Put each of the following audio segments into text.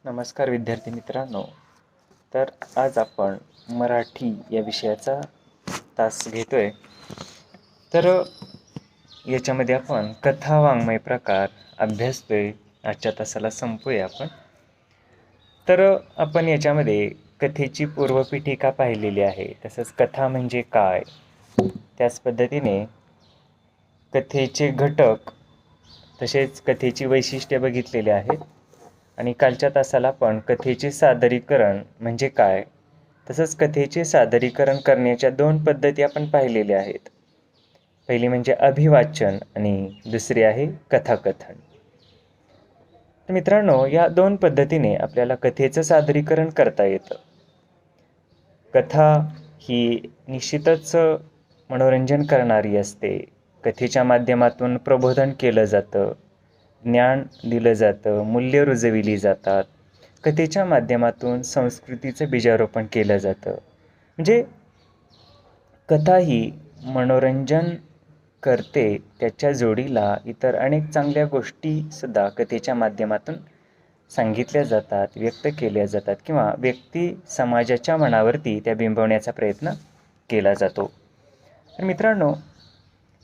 नमस्कार विद्यार्थी मित्रांनो. तर आज आपण मराठी या विषयाचा तास घेतोय. तर याच्यामध्ये आपण कथा वाङ्मय प्रकार अभ्यासतोय. आजच्या तासाला संपूया आपण. तर आपण याच्यामध्ये कथेची पूर्वपीठिका पाहिलेली आहे. तसंच कथा म्हणजे काय, त्याच पद्धतीने कथेचे घटक तसेच कथेची वैशिष्ट्ये बघितलेली आहेत. आणि कालच्या तासाला पण कथेचे सादरीकरण म्हणजे काय, तसंच कथेचे सादरीकरण करण्याच्या दोन पद्धती आपण पाहिलेल्या आहेत. पहिली म्हणजे अभिवाचन आणि दुसरी आहे कथाकथन. तर मित्रांनो, या दोन पद्धतीने आपल्याला कथेचं सादरीकरण करता येतं. कथा ही निश्चितच मनोरंजन करणारी असते. कथेच्या माध्यमातून प्रबोधन केलं जातं, ज्ञान दिलं जातं, मूल्य रुजविली जातात. कथेच्या माध्यमातून संस्कृतीचं बीजारोपण केलं जातं. म्हणजे कथा ही मनोरंजन करते, त्याच्या जोडीला इतर अनेक चांगल्या गोष्टीसुद्धा कथेच्या माध्यमातून सांगितल्या जातात, व्यक्त केल्या जातात किंवा व्यक्ती समाजाच्या मनावरती त्या बिंबवण्याचा प्रयत्न केला जातो. तर मित्रांनो,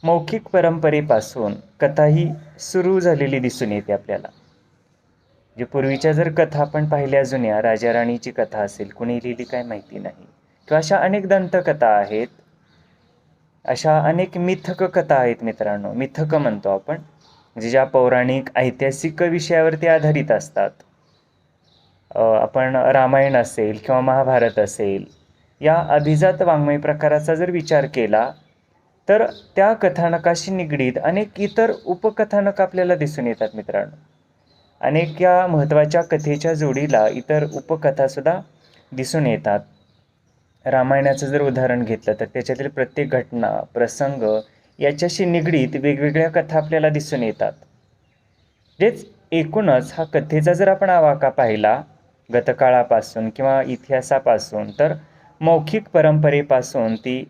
मौखिक परंपरेपासून कथा ही सुरू झालेली दिसून येते आपल्याला. जे पूर्वीच्या जर कथा आपण पाहिल्या, जुन्या राजा राणीची कथा असेल, कुणी लिहिली काय माहिती नाही, किंवा अशा अनेक दंतकथा आहेत, अशा अनेक मिथक कथा आहेत मित्रांनो. मिथक म्हणतो आपण, म्हणजे ज्या पौराणिक ऐतिहासिक विषयावरती आधारित असतात. आपण रामायण असेल किंवा महाभारत असेल, या अभिजात वाङ्मय प्रकाराचा जर विचार केला तर त्या कथानकाशी निगडीत अनेक इतर उपकथानक आपल्याला दिसून येतात मित्रांनो. अनेक या महत्त्वाच्या कथेच्या जोडीला इतर उपकथासुद्धा दिसून येतात. रामायणाचं जर उदाहरण घेतलं तर त्याच्यातील प्रत्येक घटना, प्रसंग याच्याशी निगडीत वेगवेगळ्या कथा आपल्याला दिसून येतात. तेच एकूणच हा कथेचा जर आपण आवाका पाहिला गतकाळापासून किंवा इतिहासापासून, तर मौखिक परंपरेपासून ती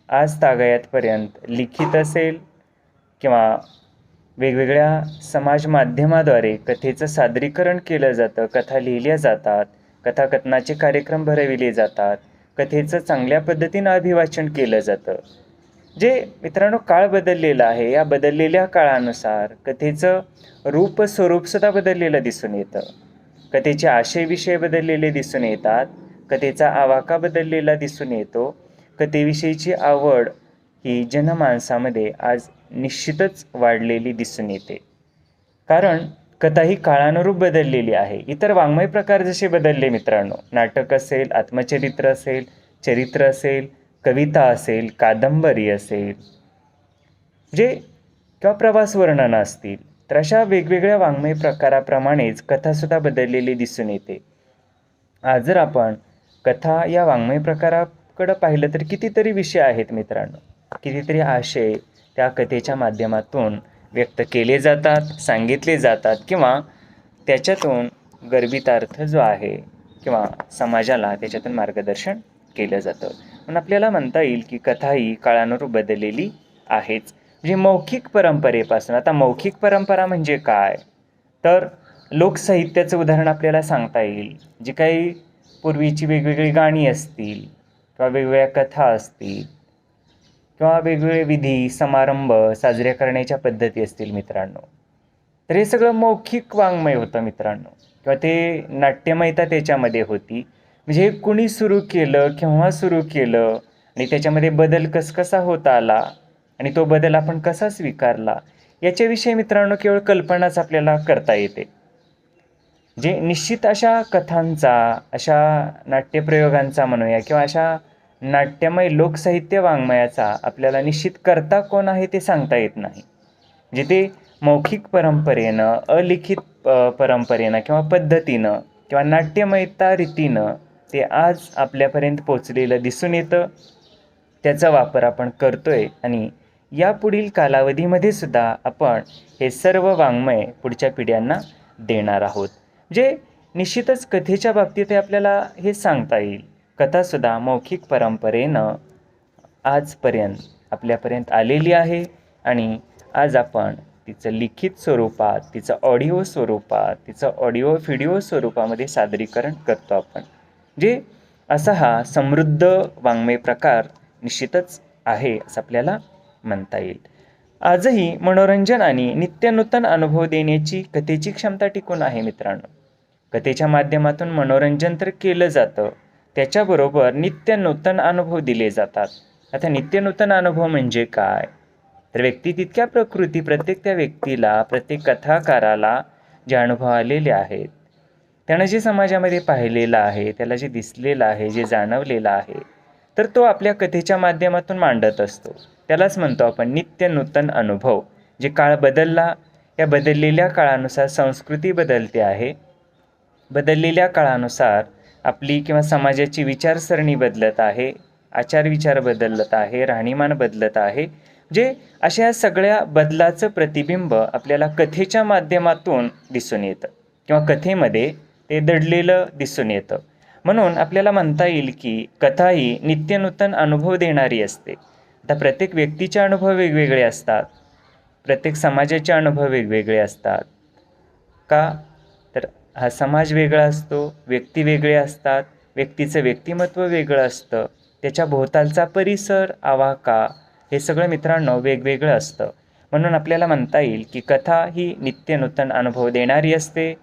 आज तागायतपर्यंत लिखित असेल किंवा वेगवेगळ्या समाज माध्यमाद्वारे कथेचं सादरीकरण केलं जातं, कथा लिहिल्या जातात, कथाकथनाचे कार्यक्रम भरविले जातात, कथेचं चांगल्या पद्धतीनं अभिवाचन केलं जातं. जे मित्रांनो काळ बदललेला आहे, या बदललेल्या काळानुसार कथेचं रूप स्वरूपसुद्धा बदललेलं दिसून येतं. कथेचे आशय विषय बदललेले दिसून येतात, कथेचा आवाका बदललेला दिसून येतो. कथेविषयीची आवड ही जनमानसामध्ये आज निश्चितच वाढलेली दिसून येते. कारण कथा ही काळानुरूप बदललेली आहे. इतर वाङ्मय प्रकार जसे बदलले मित्रांनो, नाटक असेल, आत्मचरित्र असेल, चरित्र असेल, कविता असेल, कादंबरी असेल, जे किंवा प्रवास वर्णनं असतील, तर अशा वेगवेगळ्या वाङ्मय प्रकाराप्रमाणेच कथासुद्धा बदललेली दिसून येते. आज जर आपण कथा या वाङ्मय प्रकाराकडं पाहिलं तर कितीतरी विषय आहेत मित्रांनो, कितीतरी आशय त्या कथेच्या माध्यमातून व्यक्त केले जातात, सांगितले जातात किंवा त्याच्यातून गर्भितार्थ जो आहे किंवा समाजाला त्याच्यातून मार्गदर्शन केलं जातं. म्हणून आपल्याला म्हणता येईल की कथा ही काळानुरूप बदललेली आहेच. म्हणजे मौखिक परंपरेपासून, आता मौखिक परंपरा म्हणजे काय, तर लोकसाहित्याचं उदाहरण आपल्याला सांगता येईल. जी काही पूर्वीची वेगवेगळी गाणी असतील किंवा वेगवेगळ्या कथा असतील किंवा वेगवेगळे विधी समारंभ साजरे करण्याच्या पद्धती असतील मित्रांनो, तर हे सगळं मौखिक वाङ्मय होतं मित्रांनो, किंवा ते नाट्यमयता त्याच्यामध्ये होती. म्हणजे हे कुणी सुरू केलं, केव्हा सुरू केलं आणि त्याच्यामध्ये बदल कसा होत आला आणि तो बदल आपण कसा स्वीकारला, याच्याविषयी मित्रांनो केवळ कल्पनाच आपल्याला करता येते. जे निश्चित अशा कथांचा, अशा नाट्यप्रयोगांचा म्हणूया किंवा अशा नाट्यमय लोकसाहित्य वाङ्मयाचा आपल्याला निश्चित करता कोण आहे ते सांगता येत नाही. म्हणजे ते मौखिक परंपरेनं, अलिखित परंपरेनं किंवा पद्धतीनं किंवा नाट्यमयता रीतीनं ते आज आपल्यापर्यंत पोचलेलं दिसून येतं. त्याचा वापर आपण करतोय आणि यापुढील कालावधीमध्ये सुद्धा आपण हे सर्व वाङ्मय पुढच्या पिढ्यांना देणार आहोत. जे निश्चितच कथेच्या बाबतीत आपल्याला हे सांगता येईल, कथासुद्धा मौखिक परंपरेनं आजपर्यंत आपल्यापर्यंत आलेली आहे आणि आज आपण तिचं लिखित स्वरूपात, तिचं ऑडिओ स्वरूपात, तिचं ऑडिओ व्हिडिओ स्वरूपामध्ये सादरीकरण करतो आपण. जे असा हा समृद्ध वाङ्मय प्रकार निश्चितच आहे असं आपल्याला म्हणता येईल. आजही मनोरंजन आणि नित्यनूतन अनुभव देण्याची कथेची क्षमता टिकून आहे मित्रांनो. कथेच्या माध्यमातून मनोरंजन तर केलं जातं, त्याच्याबरोबर नित्यनूतन अनुभव दिले जातात. आता नित्यनूतन अनुभव म्हणजे काय? तर व्यक्ती तितक्या प्रकृती प्रत्येक त्या व्यक्तीला, प्रत्येक कथाकाराला जे अनुभव आलेले आहेत, त्यानं जे समाजामध्ये पाहिलेलं आहे, त्याला जे दिसलेलं आहे, जे जाणवलेलं आहे, तर तो आपल्या कथेच्या माध्यमातून मांडत असतो. त्यालाच म्हणतो आपण नित्यनूतन अनुभव. जे काळ बदलला, या बदललेल्या काळानुसार संस्कृती बदलते आहे. बदललेल्या काळानुसार आपली किंवा समाजाची विचारसरणी बदलत आहे, आचारविचार बदलत आहे, राहणीमान बदलत आहे. जे अशा सगळ्या बदलाचं प्रतिबिंब आपल्याला कथेच्या माध्यमातून दिसून येतं किंवा कथेमध्ये ते दडलेलं दिसून येतं. म्हणून आपल्याला म्हणता येईल की कथा ही नित्यनूतन अनुभव देणारी असते. आता प्रत्येक व्यक्तीचे अनुभव वेगवेगळे असतात, प्रत्येक समाजाचे अनुभव वेगवेगळे असतात. का? तर हा समाज वेगळा असतो, व्यक्ती वेगळे असतात, व्यक्तीचं व्यक्तिमत्व वेगळं असतं, त्याच्या भोवतालचा परिसर, आवाका हे सगळं मित्रांनो वेगवेगळं असतं. म्हणून आपल्याला म्हणता येईल की कथा ही नित्यनूतन अनुभव देणारी असते.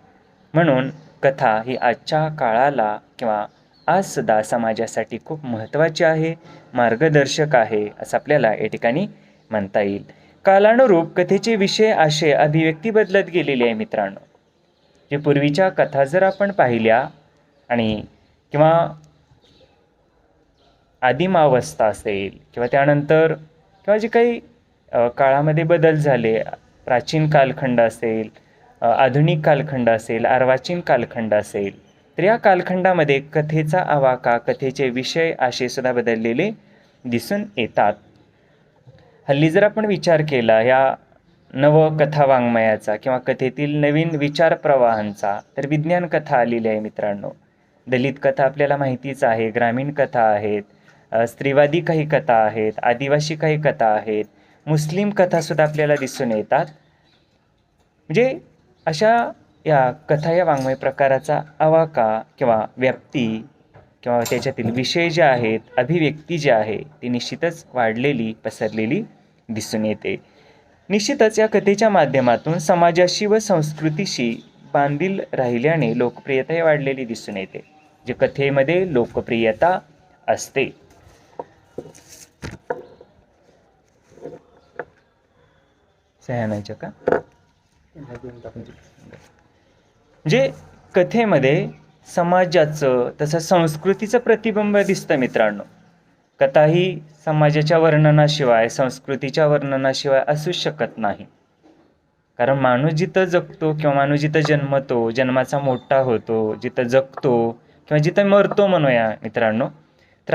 म्हणून कथा ही आजच्या काळाला किंवा आजसुद्धा समाजासाठी खूप महत्त्वाची आहे, मार्गदर्शक आहे असं आपल्याला या ठिकाणी म्हणता येईल. कालानुरूप कथेचे विषय, आशय, अभिव्यक्ती बदलत गेलेली आहे मित्रांनो. जे पूर्वीच्या कथा जर आपण पाहिल्या आणि किंवा आदिमावस्था असेल किंवा त्यानंतर किंवा जे काही काळामध्ये बदल झाले, प्राचीन कालखंड असेल, आधुनिक कालखंड असेल, अर्वाचीन कालखंड असेल, तर या कालखंडामध्ये कथेचा आवाका, कथेचे विषय, आशयसुद्धा बदललेले दिसून येतात. हल्ली जर आपण विचार केला या नवकथा वाङ्मयाचा किंवा कथेतील नवीन विचार प्रवाहांचा, तर विज्ञान कथा आलेली आहे मित्रांनो. दलित कथा आपल्याला माहितीच आहे, ग्रामीण कथा आहेत, स्त्रीवादी काही कथा आहेत, आदिवासी काही कथा आहेत, मुस्लिम कथासुद्धा आपल्याला दिसून येतात. म्हणजे अशा या कथा या वाङ्मय प्रकाराचा आवाका किंवा व्याप्ती किंवा त्याच्यातील विषय जे आहेत, अभिव्यक्ती जी आहे, ती निश्चितच वाढलेली, पसरलेली दिसून येते. निश्चितच या कथेच्या माध्यमातून समाजाशी व संस्कृतीशी बांधील राहिल्याने लोकप्रियता वाढलेली दिसून येते. जे कथेमध्ये लोकप्रियता असते. सह्यानायच्या का? म्हणजे कथेमध्ये समाजाचं तसं संस्कृतीचं प्रतिबिंब दिसतं मित्रांनो. कथा ही समाजाच्या वर्णनाशिवाय, संस्कृतीच्या वर्णनाशिवाय असू शकत नाही. कारण माणूस जिथं जगतो किंवा माणूस जिथं जन्मतो, जन्माचा मोठा होतो, जिथं जगतो किंवा जिथं मरतो म्हणूया मित्रांनो, तर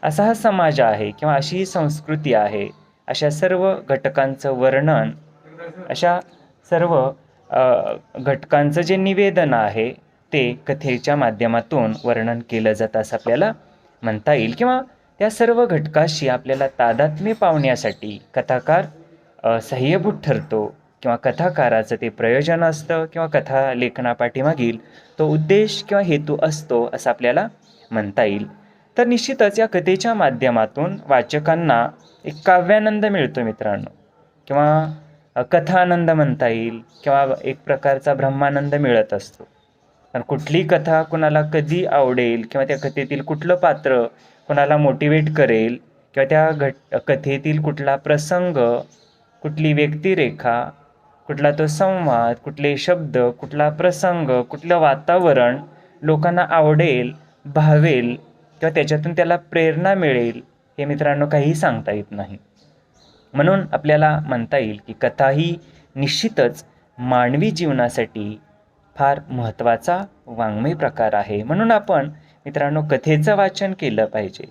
असा हा समाज आहे किंवा अशी ही संस्कृती आहे. अशा सर्व घटकांचं वर्णन, अशा सर्व घटकांचं जे निवेदन आहे ते कथेच्या माध्यमातून वर्णन केलं जातं असं आपल्याला म्हणता येईल. किंवा त्या सर्व घटकाशी आपल्याला तादात्म्य पावण्यासाठी कथाकार सहाय्यभूत ठरतो किंवा कथाकाराचं ते प्रयोजन असतं किंवा कथा लेखनापाठीमागील तो उद्देश किंवा हेतू असतो असं आपल्याला म्हणता येईल. तर निश्चितच या कथेच्या माध्यमातून वाचकांना एक काव्यानंद मिळतो मित्रांनो, किंवा कथानंद म्हणता येईल, किंवा एक प्रकारचा ब्रह्मानंद मिळत असतो. कारण कुठली कथा कुणाला कधी आवडेल किंवा त्या कथेतील कुठलं पात्र कोणाला मोटिवेट करेल किंवा त्या कथेतील कुठला प्रसंग, कुठली व्यक्तिरेखा, कुठला तो संवाद, कुठले शब्द, कुठला प्रसंग, कुठलं वातावरण लोकांना आवडेल, भावेल किंवा त्याच्यातून त्याला प्रेरणा मिळेल, हे मित्रांनो काहीही सांगता येत नाही. म्हणून आपल्याला म्हणता येईल की कथा ही निश्चितच मानवी जीवनासाठी फार महत्त्वाचा वाङ्मय प्रकार आहे. म्हणून आपण मित्रांनो कथेचं वाचन केलं पाहिजे,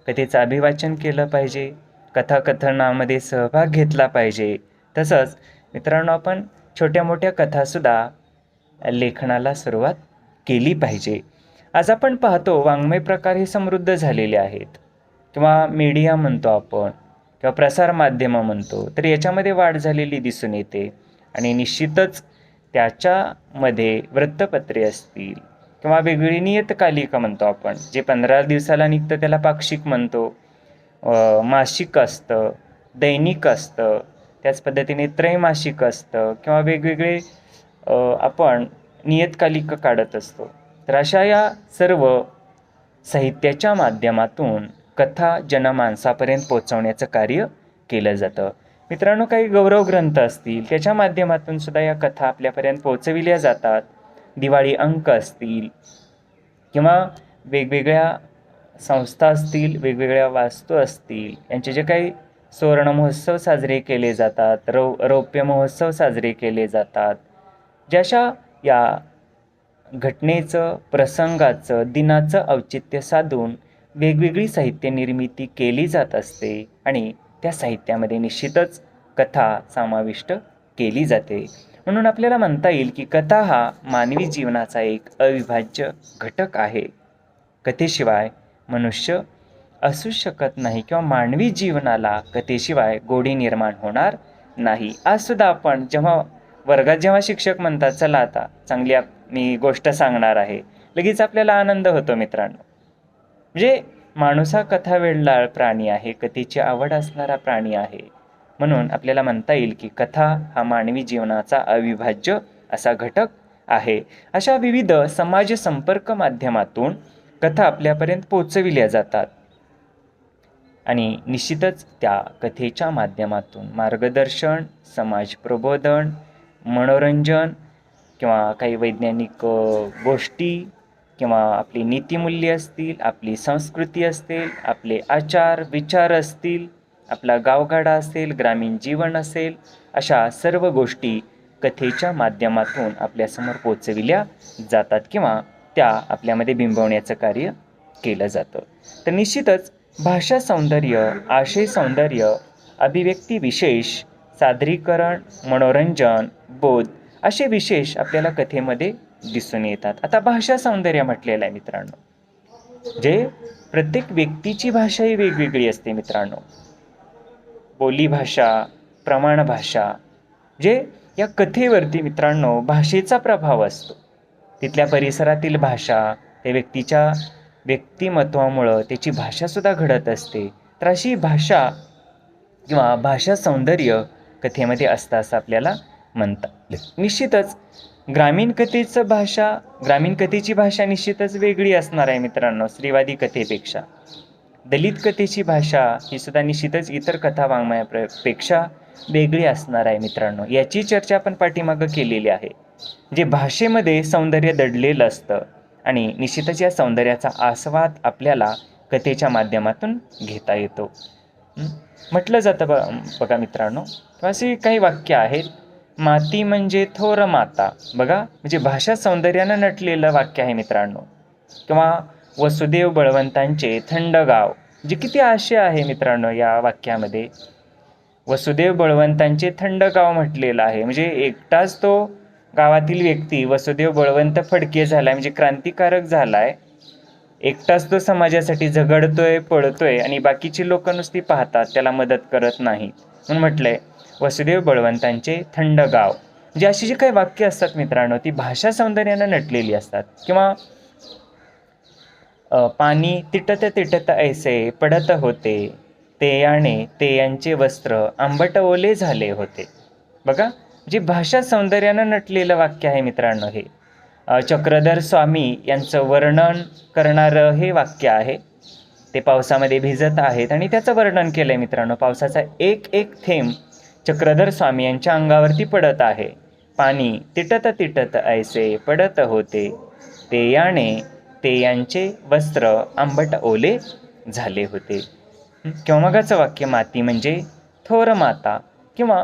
कथेचं अभिवाचन केलं पाहिजे, कथाकथनामध्ये सहभाग घेतला पाहिजे. तसंच मित्रांनो आपण छोट्या मोठ्या कथासुद्धा लेखनाला सुरुवात केली पाहिजे. आज आपण पाहतो वाङ्मय प्रकार हे समृद्ध झालेले आहेत किंवा मीडिया म्हणतो आपण, किंवा प्रसारमाध्यमं म्हणतो, तर याच्यामध्ये वाढ झालेली दिसून येते. आणि निश्चितच त्याच्यामध्ये वृत्तपत्रे असतील किंवा वेगळी नियतकालिका म्हणतो आपण, जे 15 दिवसाला निघतं त्याला पाक्षिक म्हणतो, मासिक असतं, दैनिक असतं, त्याच पद्धतीने त्रैमासिक असतं किंवा वेगवेगळे आपण नियतकालिका काढत असतो. तर अशा या सर्व साहित्याच्या माध्यमातून कथा जनमानसापर्यंत पोहोचवण्याचं कार्य केलं जातं. मित्रांनो, काही गौरव ग्रंथ असतील त्याच्या माध्यमातून सुद्धा या कथा आपल्यापर्यंत पोहोचविल्या जातात. दिवाळी अंक असतील किंवा वेगवेगळ्या संस्था असतील, वेगवेगळ्या वास्तू असतील, यांचे जे काही सुवर्ण महोत्सव साजरे केले जातात, रौप्य महोत्सव साजरे केले जातात, जशा या घटनेचं, प्रसंगाचं, दिनाचं औचित्य साधून वेगवेगळी साहित्य निर्मिती केली जात असते आणि त्या साहित्यामध्ये निश्चितच कथा समाविष्ट केली जाते. म्हणून आपल्याला म्हणता येईल की कथा हा मानवी जीवनाचा एक अविभाज्य घटक आहे. कथेशिवाय मनुष्य असू शकत नाही किंवा मानवी जीवनाला कथेशिवाय गोडी निर्माण होणार नाही. आजसुद्धा आपण वर्गात जेव्हा शिक्षक म्हणतात चला आता चांगली मी गोष्ट सांगणार आहे, लगेच आपल्याला आनंद होतो मित्रांनो. म्हणजे माणूस हा कथा वेडलाळ प्राणी आहे, कथेची आवड असणारा प्राणी आहे. म्हणून आपल्याला म्हणता येईल की कथा हा मानवी जीवनाचा अविभाज्य असा घटक आहे. अशा विविध समाज संपर्क माध्यमातून कथा आपल्यापर्यंत पोहोचविल्या जातात आणि निश्चितच त्या कथेच्या माध्यमातून मार्गदर्शन, समाज प्रबोधन, मनोरंजन किंवा काही वैज्ञानिक गोष्टी किंवा आपली नीतिमूल्ये असतील, आपली संस्कृती असतील, आपले आचार विचार असतील, आपला गावगाडा असेल, ग्रामीण जीवन असेल, अशा सर्व गोष्टी कथेच्या माध्यमातून आपल्यासमोर पोचविल्या जातात किंवा त्या आपल्यामध्ये बिंबवण्याचं कार्य केलं जातं. तर निश्चितच भाषा सौंदर्य, आशय सौंदर्य, अभिव्यक्ती विशेष, सादरीकरण, मनोरंजन, बोध असे विशेष आपल्याला कथेमध्ये दिसून येतात. आता भाषा सौंदर्य म्हटलेलं आहे मित्रांनो, जे प्रत्येक व्यक्तीची भाषा ही वेगवेगळी असते मित्रांनो. बोलीभाषा, प्रमाण भाषा, जे या कथेवरती मित्रांनो भाषेचा प्रभाव असतो. तिथल्या परिसरातील भाषा त्या व्यक्तीच्या व्यक्तिमत्वामुळं त्याची भाषासुद्धा घडत असते. तर अशी भाषा किंवा भाषा सौंदर्य कथेमध्ये असतं असं आपल्याला म्हणतात. निश्चितच ग्रामीण कथेची भाषा निश्चितच वेगळी असणार आहे मित्रांनो स्त्रीवादी कथेपेक्षा. दलित कथेची भाषा ही सुद्धा निश्चितच इतर कथा वाङ्मयापेक्षा वेगळी असणार आहे मित्रांनो. याची चर्चा आपण पाठीमागं केलेली आहे. जे भाषेमध्ये सौंदर्य दडलेलं असतं आणि निश्चितच या सौंदर्याचा आस्वाद आपल्याला कथेच्या माध्यमातून घेता येतो. म्हटलं जातं बघा मित्रांनो, अशी काही वाक्य आहेत. माती म्हणजे थोर माता, बघा म्हणजे भाषा सौंदर्यानं नटलेलं वाक्य आहे मित्रांनो. किंवा वसुदेव बळवंतांचे थंड गाव, म्हणजे किती आशय आहे मित्रांनो या वाक्यामध्ये. वसुदेव बळवंतांचे थंड गाव म्हटलेलं आहे, म्हणजे एकटाच तो गावातील व्यक्ती वसुदेव बळवंत फडके झालाय, म्हणजे क्रांतिकारक झालाय. एकटाच तो समाजासाठी झगडतोय, पळतोय आणि बाकीची लोक नुसती पाहतात, त्याला मदत करत नाहीत. म्हणून म्हटलंय वसुदेव बळवंतांचे थंड गाव. म्हणजे अशी जी काही वाक्य असतात मित्रांनो ती भाषा सौंदर्यानं नटलेली असतात. किंवा पाणी तिटत तिटत ऐसे पडत होते, ते याने ते यांचे वस्त्र आंबट ओले झाले होते. बघा जे भाषा सौंदर्यानं नटलेलं वाक्य आहे मित्रांनो हे. चक्रधर स्वामी यांचं वर्णन करणारं हे वाक्य आहे. ते पावसामध्ये भिजत आहेत आणि त्याचं वर्णन केलं आहे मित्रांनो. पावसाचा एक एक थेंब चक्रधर स्वामी यांच्या अंगावरती पडत आहे. पाणी तिटत तिटत ऐसे पडत होते, ते याने ते यांचे वस्त्र आंबट ओले झाले होते. किंवा मगाचं वाक्य माती म्हणजे थोर माता. किंवा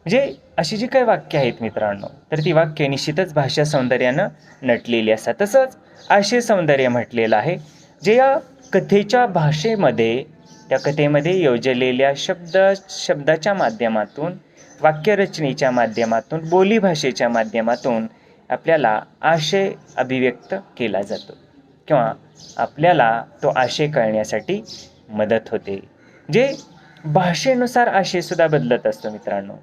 म्हणजे अशी जी काही वाक्य आहेत मित्रांनो तर ती वाक्य निश्चितच भाषा सौंदर्यानं नटलेली असतात. तसंच आशय सौंदर्य म्हटलेलं आहे, जे या कथेच्या भाषेमध्ये त्या कथेमध्ये योजलेल्या शब्दाच्या माध्यमातून, वाक्यरचनेच्या माध्यमातून, बोलीभाषेच्या माध्यमातून आपल्याला आशय अभिव्यक्त केला जातो. किंवा आपल्याला तो आशय कळण्यासाठी मदत होते. जे भाषेनुसार आशयसुद्धा बदलत असतो मित्रांनो.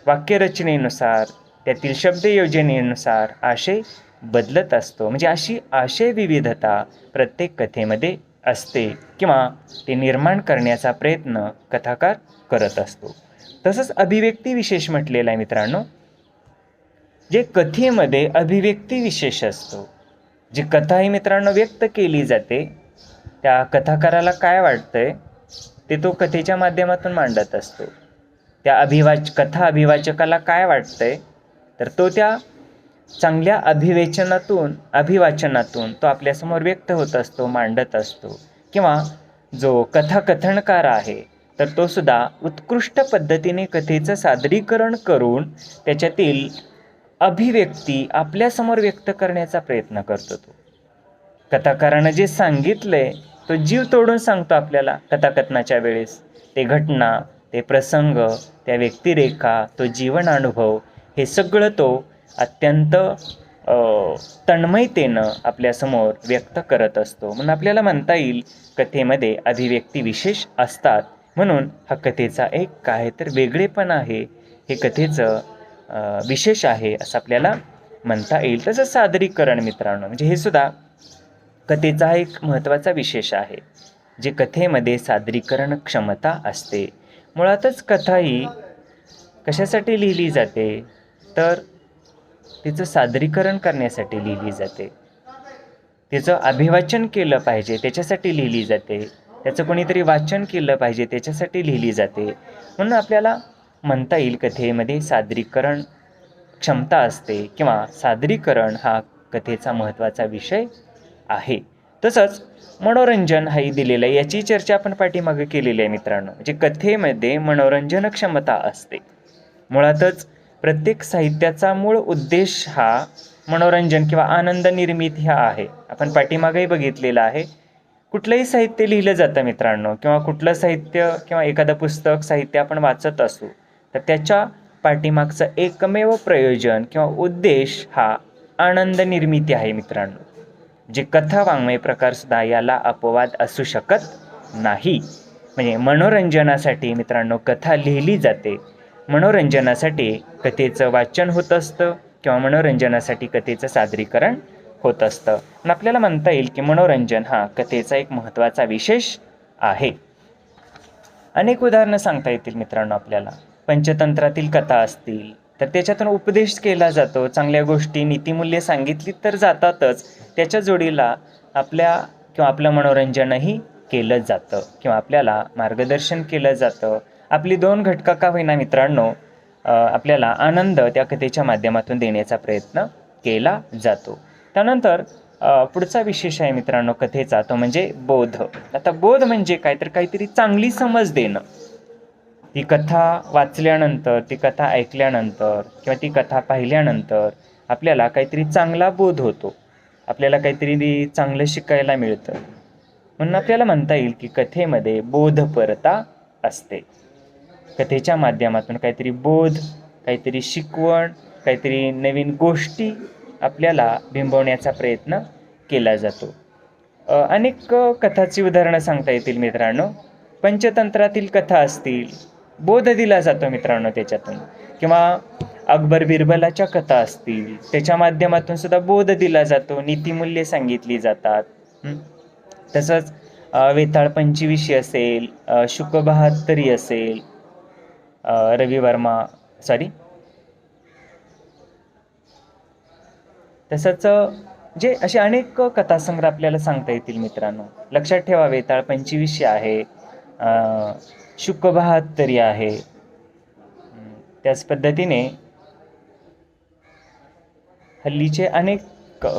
वाक्यरचनेनुसार, त्यातील शब्दयोजनेनुसार आशय बदलत असतो. म्हणजे अशी आशय विविधता प्रत्येक कथेमध्ये असते किंवा ते निर्माण करण्याचा प्रयत्न कथाकार करत असतो. तसंच अभिव्यक्ती विशेष म्हटलेला आहे मित्रांनो. जे कथेमध्ये अभिव्यक्ती विशेष असतो. जी कथा ही मित्रांनो व्यक्त केली जाते, त्या कथाकाराला काय वाटतंय ते तो कथेच्या माध्यमातून मांडत असतो. त्या कथा अभिवाचकाला काय वाटतंय तर तो त्या चांगल्या अभिवाचनातून तो आपल्यासमोर व्यक्त होत असतो, मांडत असतो. किंवा जो कथाकथनकार आहे तर तो सुद्धा उत्कृष्ट पद्धतीने कथेचं सादरीकरण करून त्याच्यातील अभिव्यक्ती आपल्यासमोर व्यक्त करण्याचा प्रयत्न करतो. तो कथाकारानं जे सांगितलंय तो जीव तोडून सांगतो आपल्याला कथाकथनाच्या वेळेस. ते घटना, ते प्रसंग, त्या व्यक्तिरेखा, तो जीवन अनुभव हे सगळं तो अत्यंत तन्मयतेनं आपल्यासमोर व्यक्त करत असतो. म्हणून आपल्याला म्हणता येईल कथेमध्ये अभिव्यक्ती विशेष असतात. म्हणून हा कथेचा एक काय तर वेगळेपण आहे, हे कथेचं विशेष आहे असं आपल्याला म्हणता येईल. तसं सादरीकरण मित्रांनो, म्हणजे हे सुद्धा कथेचा एक महत्त्वाचा विशेष आहे. जे कथेमध्ये सादरीकरण क्षमता असते. मुळातच कथा ही कशासाठी लिहिली जाते तर तिचं सादरीकरण करण्यासाठी लिहिली जाते. तिचं अभिवाचन केलं पाहिजे त्याच्यासाठी लिहिली जाते. त्याचं कोणीतरी वाचन केलं पाहिजे त्याच्यासाठी लिहिली जाते. म्हणून आपल्याला म्हणता येईल कथेमध्ये सादरीकरण क्षमता असते किंवा सादरीकरण हा कथेचा महत्त्वाचा विषय आहे. तसंच मनोरंजन हाही दिलेलं आहे. याची चर्चा आपण पाठीमागे केलेली आहे मित्रांनो. म्हणजे कथेमध्ये मनोरंजन क्षमता असते. मुळातच प्रत्येक साहित्याचा मूळ उद्देश हा मनोरंजन किंवा आनंद निर्मिती हा आहे. आपण पाठीमागेही बघितलेलं आहे. कुठलंही साहित्य लिहिलं जातं मित्रांनो, किंवा कुठलं साहित्य किंवा एखादं पुस्तक साहित्य आपण वाचत असू तर त्याच्या पाठीमागचं एकमेव प्रयोजन किंवा उद्देश हा आनंद निर्मिती आहे मित्रांनो. जे कथा वाङ्मय प्रकारसुद्धा याला अपवाद असू शकत नाही. म्हणजे मनोरंजनासाठी मित्रांनो कथा लिहिली जाते. मनोरंजनासाठी कथेचं वाचन होत असतं किंवा मनोरंजनासाठी कथेचं सादरीकरण होत असतं. आणि आपल्याला म्हणता येईल की मनोरंजन हा कथेचा एक महत्त्वाचा विशेष आहे. अनेक उदाहरणं सांगता येतील मित्रांनो आपल्याला. पंचतंत्रातील कथा असतील तर त्याच्यातून उपदेश केला जातो. चांगल्या गोष्टी, नीतिमूल्य सांगितली तर जातातच, त्याच्या जोडीला आपलं मनोरंजनही केलं जातं किंवा आपल्याला मार्गदर्शन केलं जातं. आपली दोन घटकं का होईना मित्रांनो आपल्याला आनंद त्या कथेच्या माध्यमातून देण्याचा प्रयत्न केला जातो. त्यानंतर पुढचा विशेष आहे मित्रांनो कथेचा, तो म्हणजे बोध. आता बोध म्हणजे काय तर काहीतरी चांगली समज देणं. ती कथा वाचल्यानंतर, ती कथा ऐकल्यानंतर किंवा ती कथा पाहिल्यानंतर आपल्याला काहीतरी चांगला बोध होतो. आपल्याला काहीतरी चांगलं शिकायला मिळतं. म्हणून आपल्याला म्हणता येईल की कथेमध्ये बोधपरता असते. कथेच्या माध्यमातून काहीतरी बोध, काहीतरी शिकवण, काहीतरी नवीन गोष्टी आपल्याला बिंबवण्याचा प्रयत्न केला जातो. अनेक कथाची उदाहरणं सांगता येतील मित्रांनो. पंचतंत्रातील कथा असतील, बोध दिला जातो मित्रांनो त्याच्यातून. किंवा अकबर बिरबलाच्या कथा असतील, त्याच्या माध्यमातून सुद्धा बोध दिला जातो, नीतिमूल्ये सांगितली जातात. तसंच वेताळ पंचविशी असेल, शुक 72 असेल, तसंच जे असे अनेक कथासंग्रह आपल्याला सांगता येतील मित्रांनो. लक्षात ठेवा, वेताळ पंचविशी आहे, शुक 72 आहे. त्याच पद्धतीने हल्लीचे अनेक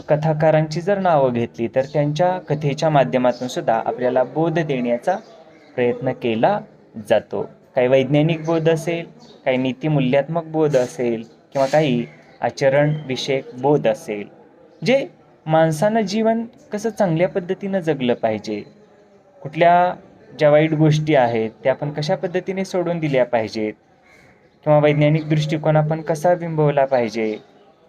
कथाकारांची जर नावं घेतली तर त्यांच्या कथेच्या माध्यमातून सुद्धा आपल्याला बोध देण्याचा प्रयत्न केला जातो. काही वैज्ञानिक बोध असेल, काही नीतिमूल्यात्मक बोध असेल किंवा काही आचरणविषयक बोध असेल. जे माणसानं जीवन कसं चांगल्या पद्धतीनं जगलं पाहिजे, कुठल्या ज्या वाईट गोष्टी आहेत त्या आपण कशा पद्धतीने सोडून दिल्या पाहिजेत, किंवा वैज्ञानिक दृष्टिकोन आपण कसा बिंबवला पाहिजे,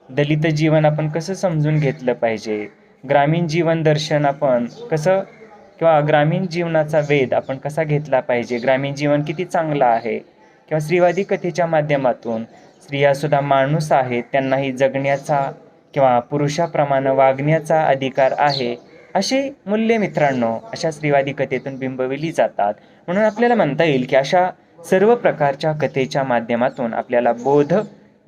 दलित जीवन आपण कसं समजून घेतलं पाहिजे, ग्रामीण जीवन दर्शन आपण कसं किंवा ग्रामीण जीवनाचा वेध आपण कसा घेतला पाहिजे, ग्रामीण जीवन किती चांगलं आहे, किंवा स्त्रीवादी कथेच्या माध्यमातून स्त्रियासुद्धा माणूस आहेत, त्यांनाही जगण्याचा किंवा पुरुषाप्रमाणे वागण्याचा अधिकार आहे, अशी मूल्ये मित्रांनो अशा स्त्रीवादी कथेतून बिंबविली जातात. म्हणून आपल्याला म्हणता येईल की अशा सर्व प्रकारच्या कथेच्या माध्यमातून आपल्याला बोध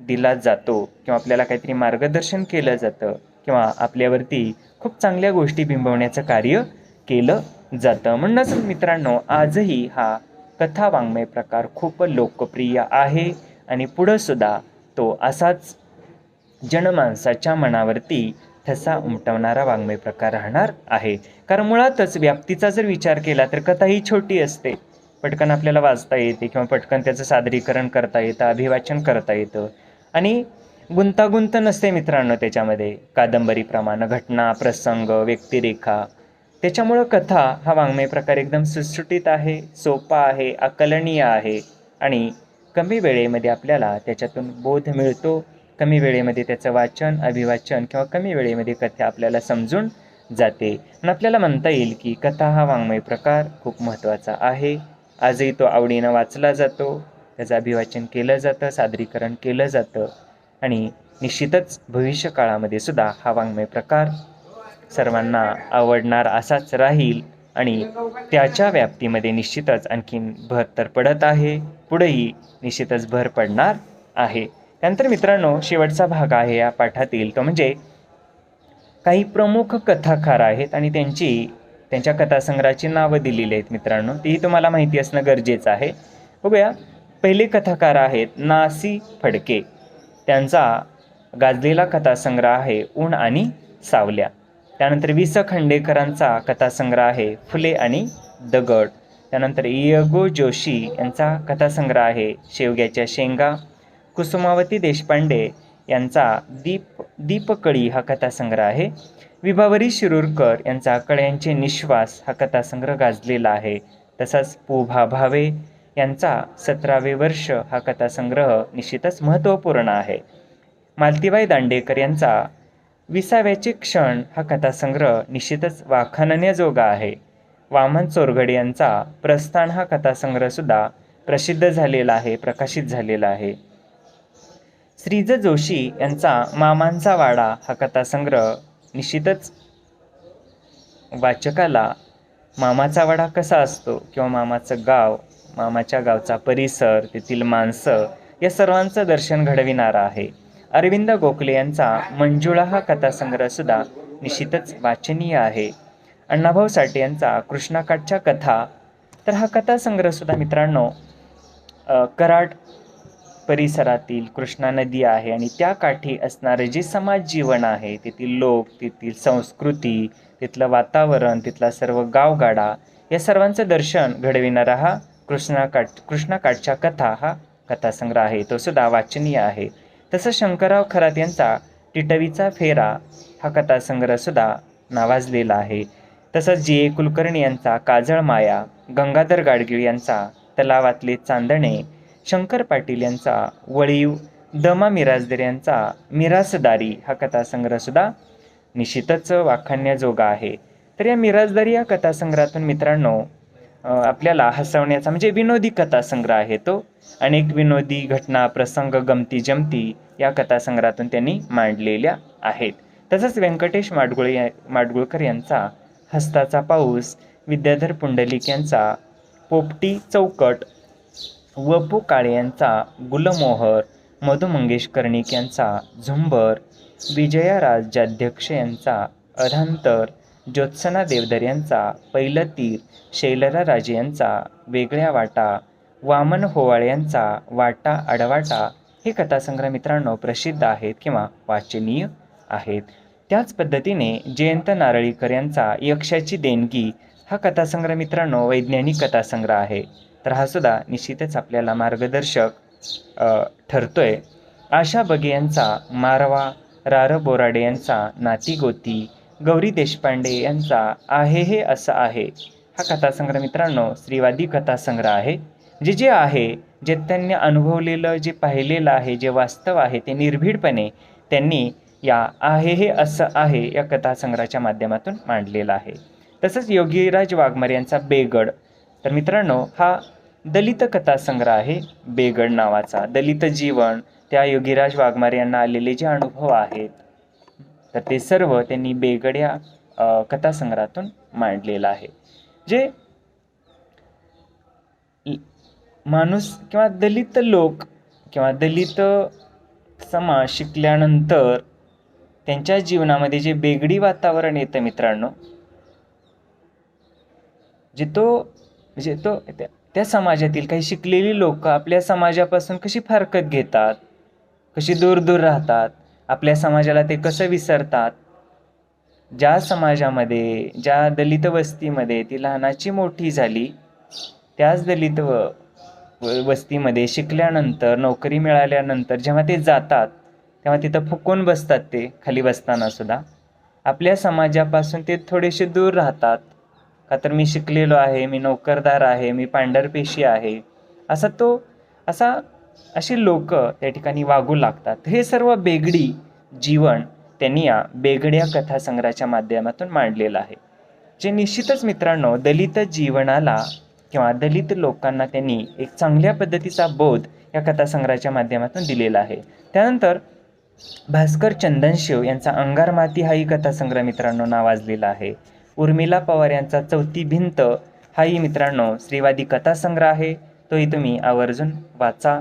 दिला जातो किंवा आपल्याला काहीतरी मार्गदर्शन केलं जातं किंवा आपल्यावरती खूप चांगल्या गोष्टी बिंबवण्याचं कार्य केलं जातं. म्हणूनच मित्रांनो आजही हा कथा वाङ्मय प्रकार खूप लोकप्रिय आहे आणि पुढं सुद्धा तो असाच जनमानसाच्या मनावरती ठसा उमटवणारा वाङ्मय प्रकार राहणार आहे. कारण मुळातच व्याप्तीचा जर विचार केला तर कथा ही छोटी असते, पटकन आपल्याला वाचता येते किंवा पटकन त्याचं सादरीकरण करता येतं, अभिवाचन करता येतं आणि गुंतागुंत नसते मित्रांनो त्याच्यामध्ये कादंबरीप्रमाणे घटना, प्रसंग, व्यक्तिरेखा. त्याच्यामुळं कथा हा वाङ्मय प्रकार एकदम सुटसुटीत आहे, सोपा आहे, आकलनीय आहे आणि कमी वेळेमध्ये आपल्याला त्याच्यातून बोध मिळतो. कमी वेळेमध्ये त्याचं वाचन, अभिवाचन किंवा कमी वेळेमध्ये कथा आपल्याला समजून जाते आणि आपल्याला म्हणता येईल की कथा हा वाङ्मय प्रकार खूप महत्त्वाचा आहे. आजही तो आवडीनं वाचला जातो, त्याचं अभिवाचन केलं जातं, सादरीकरण केलं जातं आणि निश्चितच भविष्य काळामध्ये सुद्धा हा वाङ्मय प्रकार सर्वांना आवडणार असाच राहील आणि त्याच्या व्याप्तीमध्ये निश्चितच आणखीन भर तर पडत आहे, पुढेही निश्चितच भर पडणार आहे. त्यानंतर मित्रांनो शेवटचा भाग आहे या पाठातील, तो म्हणजे काही प्रमुख कथाकार आहेत आणि त्यांच्या कथासंग्रहाची नावं दिलेली आहेत मित्रांनो, तीही तुम्हाला माहिती असणं गरजेचं आहे. बघूया, पहिले कथाकार आहेत ना.सी. फडके. त्यांचा गाजलेला कथासंग्रह आहे ऊन आणि सावल्या. त्यानंतर वि. स. खांडेकरांचा कथासंग्रह आहे फुले आणि दगड. त्यानंतर य.गो. जोशी यांचा कथासंग्रह आहे शेवग्याच्या शेंगा. कुसुमावती देशपांडे यांचा दीपकळी हा कथासंग्रह आहे. विभावरी शिरूरकर यांचा कळ्यांचे निश्वास हा कथासंग्रह गाजलेला आहे. तसाच पु.भा. भावे यांचा 17वे वर्ष हा कथासंग्रह निश्चितच महत्त्वपूर्ण आहे. मालतीबाई दांडेकर यांचा 20व्याचे क्षण हा कथासंग्रह निश्चितच वाखाणण्याजोगा आहे. वामन चोरघडे यांचा प्रस्थान हा कथासंग्रहसुद्धा प्रसिद्ध झालेला आहे, प्रकाशित झालेला आहे. श्री ज. जोशी यांचा मामांचा वाडा हा कथासंग्रह निश्चितच वाचकाला मामाचा वाडा कसा असतो किंवा मामाचं गाव, मामाच्या गावचा परिसर, तेथील माणसं या सर्वांचं दर्शन घडविणारा आहे. अरविंद गोखले यांचा मंजुळा हा कथासंग्रहसुद्धा निश्चितच वाचनीय आहे. अण्णाभाऊ साठे यांचा कृष्णाकाठच्या कथा, तर हा कथासंग्रहसुद्धा मित्रांनो कराड परिसरातील कृष्णा नदी आहे आणि त्या काठी असणारे जे समाज जीवन आहे, तेथील लोक, तेथील संस्कृती, तिथलं वातावरण, तिथला सर्व गावगाडा या सर्वांचं दर्शन घडविणारा हा कृष्णाकाठच्या कथा हा कथासंग्रह आहे, तो सुद्धा वाचनीय आहे. तसं शंकरराव खरात यांचा टिटवीचा फेरा हा कथासंग्रहसुद्धा नावाजलेला आहे. तसंच जी.ए. कुलकर्णी यांचा काजळ माया, गंगाधर गाडगीळ यांचा तलावातले चांदणे, शंकर पाटील यांचा वळीव, दमा मिरासदार यांचा मिरासदारी हा कथासंग्रहसुद्धा निश्चितच वाखाणण्याजोगा आहे. तर या मिरासदारी या कथासंग्रहातून मित्रांनो आपल्याला हसवण्याचा म्हणजे विनोदी कथासंग्रह आहे तो. अनेक विनोदी घटना, प्रसंग, गमती जमती या कथासंग्रहातून त्यांनी मांडलेल्या आहेत. तसंच व्यंकटेश माडगुळकर यांचा हस्ताचा पाऊस, विद्याधर पुंडलिक यांचा पोपटी चौकट, व.पु. काळे यांचा गुलमोहर, मधु मंगेश कर्णिक यांचा झुंबर, विजया राज्याध्यक्ष यांचा अधांतर, ज्योत्सना देवधर यांचा पहिलं तीर, शैलरा राजे यांचा वेगळ्या वाटा, वामन होवाळे यांचा वाटा आडवाटा हे कथासंग्रह मित्रांनो प्रसिद्ध आहेत किंवा वाचनीय आहेत. त्याच पद्धतीने जयंत नारळीकर यांचा यक्षाची देणगी हा कथासंग्रह मित्रांनो वैज्ञानिक कथासंग्रह आहे. तर हा सुद्धा निश्चितच आपल्याला मार्गदर्शक ठरतोय. आशा बगे यांचा मारवा, रार बोराडे यांचा नातीगोती, गौरी देशपांडे यांचा आहे हे असं आहे हा कथासंग्रह मित्रांनो स्त्रीवादी कथासंग्रह आहे. जे आहे, जे त्यांनी अनुभवलेलं, जे पाहिलेलं आहे, जे वास्तव आहे ते निर्भीडपणे त्यांनी या आहे हे असं आहे या कथासंग्रहाच्या माध्यमातून मांडलेला आहे. तसंच योगीराज वाघमारे यांचा बेगड, तर मित्रांनो हा दलित कथासंग्रह आहे. बेगड नावाचा दलित जीवन, त्या योगीराज वाघमारे यांना आलेले जे अनुभव आहेत तर ते सर्व त्यांनी बेगड या कथासंग्रहातून मांडलेलं आहे. जे माणूस किंवा दलित लोक किंवा दलित समाज शिकल्यानंतर त्यांच्या जीवनामध्ये जे बेगडी वातावरण येतं मित्रांनो, त्या समाजातील काही शिकलेली लोक आपल्या समाजापासून कशी फारकत घेतात, कशी दूर दूर राहतात, आपल्या समाजाला ते कसं विसरतात. ज्या समाजामध्ये, ज्या दलित वस्तीमध्ये ती लहानाची मोठी झाली, त्याच दलित वस्तीमध्ये शिकल्यानंतर, नोकरी मिळाल्यानंतर जेव्हा ते जातात तेव्हा तिथं फुकून बसतात. ते खाली बसताना सुद्धा आपल्या समाजापासून ते थोडेसे दूर राहतात. का तर मी शिकलेलो आहे, मी नोकरदार आहे, मी पांढरपेशी आहे, अशी लोक त्या ठिकाणी वागू लागतात. हे सर्व बेगडी जीवन त्यांनी या बेगड्या कथासंग्रहाच्या माध्यमातून मांडलेलं आहे, जे निश्चितच मित्रांनो दलित जीवनाला किंवा दलित लोकांना त्यांनी एक चांगल्या पद्धतीचा बोध या कथासंग्रहाच्या माध्यमातून दिलेला आहे. त्यानंतर भास्कर चंदनशिव यांचा अंगार माती हाही कथासंग्रह मित्रांनो नावाजलेला आहे. उर्मिला पवार यांचा चौथी भिंत हाही मित्रांनो स्त्रीवादी कथासंग्रह आहे, तोही तुम्ही आवर्जून वाचा.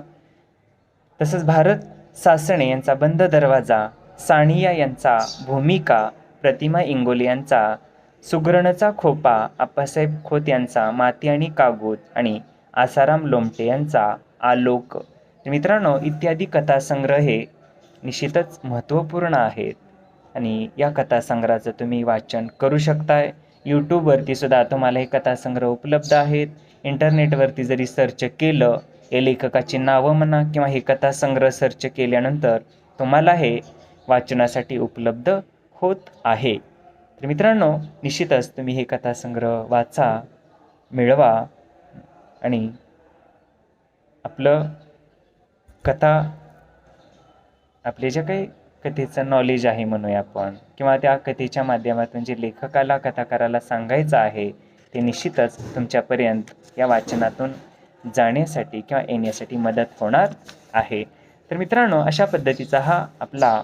तसंच भारत सासणे यांचा बंद दरवाजा, सानिया यांचा भूमिका, प्रतिमा इंगोले यांचा सुगरणचा खोपा, आप्पासाहेब खोत यांचा माती आणि कागद आणि आसाराम लोमटे यांचा आलोक. मित्रांनो इत्यादी कथासंग्रह हे निश्चितच महत्त्वपूर्ण आहेत आणि या कथासंग्रहाचं तुम्ही वाचन करू शकताय. यूट्यूबवरती सुद्धा तुम्हाला हे कथासंग्रह उपलब्ध आहेत. इंटरनेटवरती जरी सर्च केलं, या लेखकाची नावं म्हणा किंवा हे कथासंग्रह सर्च केल्यानंतर तुम्हाला हे वाचनासाठी उपलब्ध होत आहे. तर मित्रांनो निश्चितच तुम्ही हे कथासंग्रह वाचा, मिळवा आणि आपले जे काही कथेचं नॉलेज आहे म्हणूया आपण, किंवा त्या कथेच्या माध्यमातून जे लेखकाला कथाकाराला सांगायचं आहे ते निश्चितच तुमच्यापर्यंत या वाचनातून जाण्यासाठी किंवा येण्यासाठी मदत होणार आहे. तर मित्रांनो अशा पद्धतीचा हा आपला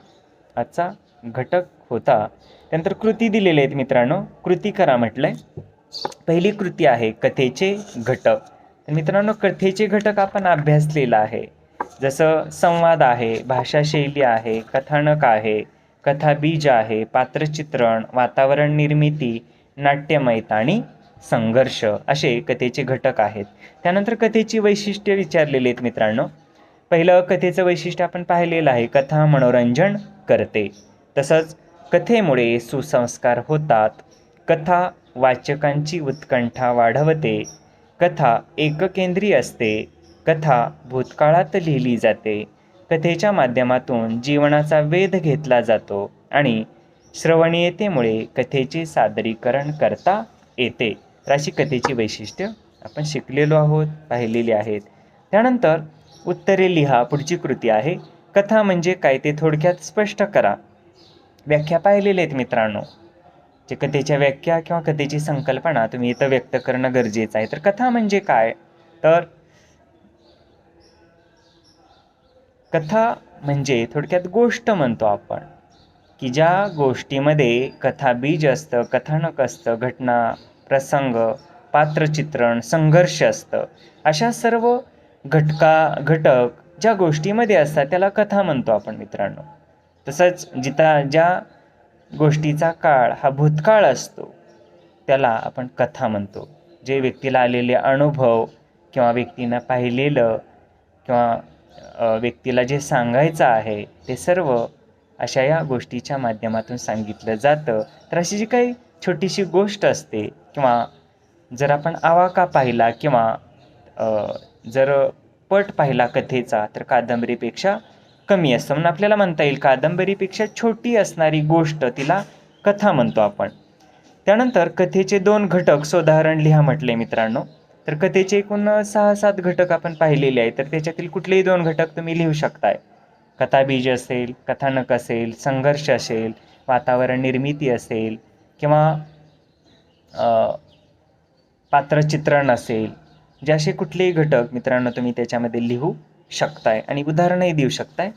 आजचा घटक होता. त्यानंतर कृती दिलेले आहेत मित्रांनो. कृती करा म्हटलंय. पहिली कृती आहे कथेचे घटक. तर मित्रांनो कथेचे घटक आपण अभ्यासलेला आहे. जसं संवाद आहे, भाषाशैली आहे, कथानक आहे, कथाबीज आहे, पात्रचित्रण, वातावरण निर्मिती, नाट्यमयता आणि संघर्ष असे कथेचे घटक आहेत. त्यानंतर कथेची वैशिष्ट्ये विचारलेली आहेत मित्रांनो. पहिलं कथेचं वैशिष्ट्य आपण पाहिलेलं आहे, कथा मनोरंजन करते. तसंच कथेमुळे सुसंस्कार होतात. कथा वाचकांची उत्कंठा वाढवते. कथा एककेंद्री असते. कथा भूतकाळात लिहिली जाते. कथेच्या माध्यमातून जीवनाचा वेध घेतला जातो आणि श्रवणीयतेमुळे कथेचे सादरीकरण करता येते. तर अशी कथेची वैशिष्ट्य आपण शिकलेलो आहोत, पाहिलेली आहेत. त्यानंतर उत्तरे लिहा पुढची कृती आहे. कथा म्हणजे काय ते थोडक्यात स्पष्ट करा. व्याख्या पाहिलेल्या आहेत मित्रांनो. जे कथेच्या व्याख्या किंवा कथेची संकल्पना तुम्ही इथं व्यक्त करणं गरजेचं आहे. तर कथा म्हणजे काय, तर कथा म्हणजे थोडक्यात गोष्ट म्हणतो आपण, की ज्या गोष्टीमध्ये कथाबीज असतं, कथानक असतं, घटना, प्रसंग, पात्रचित्रण, संघर्ष असतं. अशा सर्व घटक ज्या गोष्टीमध्ये असतात त्याला कथा म्हणतो आपण मित्रांनो. तसंच ज्या गोष्टीचा काळ हा भूतकाळ असतो त्याला आपण कथा म्हणतो. जे व्यक्तीला आलेले अनुभव किंवा व्यक्तीनं पाहिलेलं किंवा व्यक्तीला जे सांगायचं आहे ते सर्व अशा या गोष्टीच्या माध्यमातून सांगितलं जातं. तर अशी जी काही छोटीशी गोष्ट असते किंवा जर आपण आवाका पाहिला किंवा जर पट पाहिला कथेचा तर कादंबरीपेक्षा कमी असतं. म्हणून आपल्याला म्हणता येईल कादंबरीपेक्षा छोटी असणारी गोष्ट तिला कथा म्हणतो आपण. त्यानंतर कथेचे 2 घटक सोदाहरण लिहा म्हटले मित्रांनो. तर कथेचे एकूण 6-7 घटक आपण पाहिलेले आहेत. तर त्याच्यातील कुठलेही 2 घटक तुम्ही लिहू शकताय. कथाबीज असेल, कथानक असेल, संघर्ष असेल, वातावरण निर्मिती असेल किंवा पात्रचित्रण असेल, जे असे कुठलेही घटक मित्रांनो तुम्ही त्याच्यामध्ये लिहू शकताय आणि उदाहरणंही देऊ शकताय.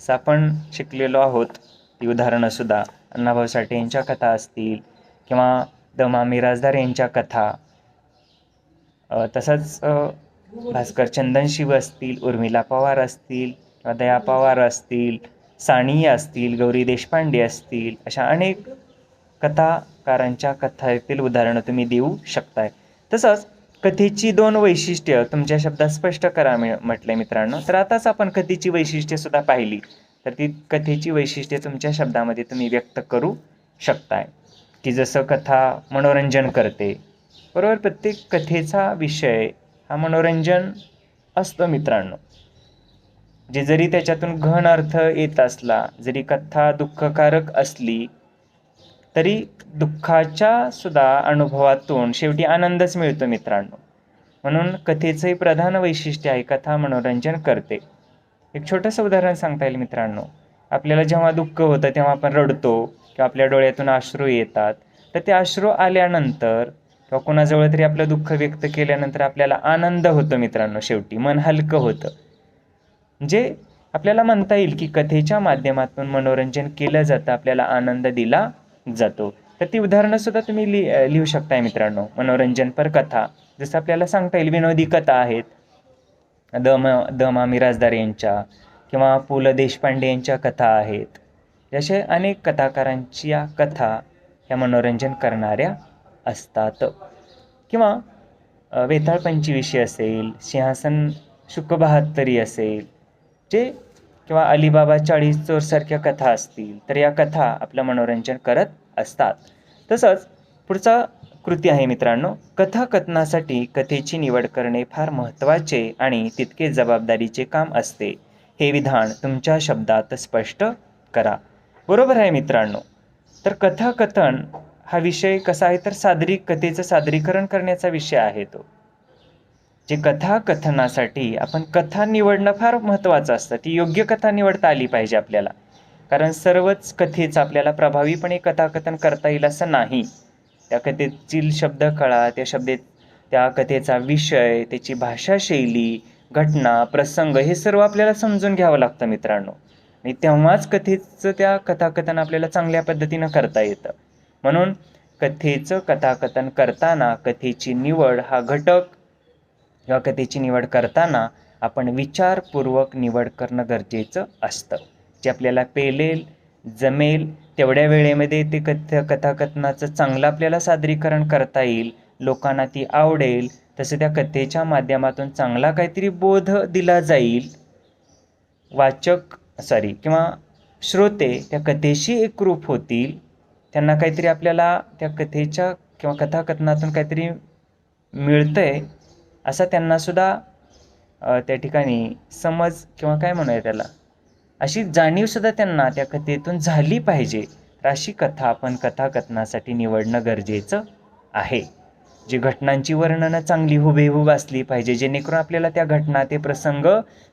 असं आपण शिकलेलो आहोत. ती उदाहरणंसुद्धा अण्णाभाऊ साठे यांच्या कथा असतील किंवा द मा मिरासदार यांच्या कथा, तसंच भास्कर चंदनशिव असतील, उर्मिला पवार असतील किंवा दया पवार असतील, सानिया असतील, गौरी देशपांडे असतील, अशा अनेक कथाकारांच्या कथेतील उदाहरणं तुम्ही देऊ शकताय. तसंच कथेची 2 वैशिष्ट्य तुमच्या शब्दात स्पष्ट करा म्हटलंय मित्रांनो. तर आताच आपण कथेची वैशिष्ट्ये सुद्धा पाहिली, तर ती कथेची वैशिष्ट्ये तुमच्या शब्दामध्ये तुम्ही व्यक्त करू शकताय. की जसं कथा मनोरंजन करते, बरोबर. प्रत्येक कथेचा विषय हा मनोरंजन असतो मित्रांनो. जे जरी त्याच्यातून गहन अर्थ येत असला, जरी कथा दुःखकारक असली तरी दुःखाच्या सुद्धा अनुभवातून शेवटी आनंदच मिळतो मित्रांनो. म्हणून कथेचंही प्रधान वैशिष्ट्य आहे कथा मनोरंजन करते. एक छोटंसं उदाहरण सांगता येईल मित्रांनो. आपल्याला जेव्हा दुःख होतं तेव्हा आपण रडतो किंवा आपल्या डोळ्यातून अश्रू येतात, तर ते अश्रू आल्यानंतर किंवा कोणाजवळ तरी आपलं दुःख व्यक्त केल्यानंतर आपल्याला आनंद होतो मित्रांनो. शेवटी मन हलकं होतं. म्हणजे आपल्याला म्हणता येईल की कथेच्या माध्यमातून मनोरंजन केलं जातं, आपल्याला आनंद दिला जातो. तर ती उदाहरणंसुद्धा तुम्ही लिहू शकताय मित्रांनो. मनोरंजनपर कथा, जसं आपल्याला सांगता येईल विनोदी कथा आहेत द मा मिरासदार यांच्या किंवा पु ल देशपांडे यांच्या कथा आहेत. असे अनेक कथाकारांच्या कथा ह्या मनोरंजन करणाऱ्या असतात. किंवा वेताळ पंचविशी असेल, सिंहासन शुक 72 असेल, जे किंवा अलिबाबा 40 चोरसारख्या कथा असतील, तर या कथा आपलं मनोरंजन करत असतात. तसंच पुढचा कृती आहे मित्रांनो. कथाकथनासाठी कथेची निवड करणे फार महत्त्वाचे आणि तितके जबाबदारीचे काम असते. हे विधान तुमच्या शब्दात स्पष्ट करा. बरोबर आहे मित्रांनो. तर कथाकथन हा विषय कसा आहे, तर कथेचं सादरीकरण करण्याचा विषय आहे तो. जे कथाकथनासाठी आपण कथा निवडणं फार महत्त्वाचं असतं. ती योग्य कथा निवडता आली पाहिजे आपल्याला. कारण सर्वच कथेचं आपल्याला प्रभावीपणे कथाकथन करता येईल असं नाही. त्या कथेतील शब्दकळा, त्या कथेचा विषय, त्याची भाषाशैली, घटना, प्रसंग हे सर्व आपल्याला समजून घ्यावं लागतं मित्रांनो. आणि तेव्हाच कथेचं त्या कथाकथन आपल्याला चांगल्या पद्धतीनं करता येतं. म्हणून कथेचं कथाकथन करताना कथेची निवड हा घटक किंवा कथेची निवड करताना आपण विचारपूर्वक निवड करणं गरजेचं असतं. जे आपल्याला पेलेल, जमेल तेवढ्या वेळेमध्ये ते कथाकथनाचं चांगलं आपल्याला सादरीकरण करता येईल, लोकांना ती आवडेल, तसं त्या कथेच्या माध्यमातून चांगला काहीतरी बोध दिला जाईल. किंवा श्रोते त्या कथेशी एकरूप होतील, त्यांना काहीतरी आपल्याला त्या कथेच्या किंवा कथाकथनातून काहीतरी मिळतंय असा त्यांनासुद्धा त्या ठिकाणी समज किंवा काय म्हणूया त्याला, अशी जाणीवसुद्धा त्यांना त्या कथेतून झाली पाहिजे. तर अशी कथा आपण कथाकथनासाठी निवडणं गरजेचं आहे. जी घटनांची वर्णनं चांगली हुबेहूब असली पाहिजे, जेणेकरून आपल्याला त्या घटना, ते प्रसंग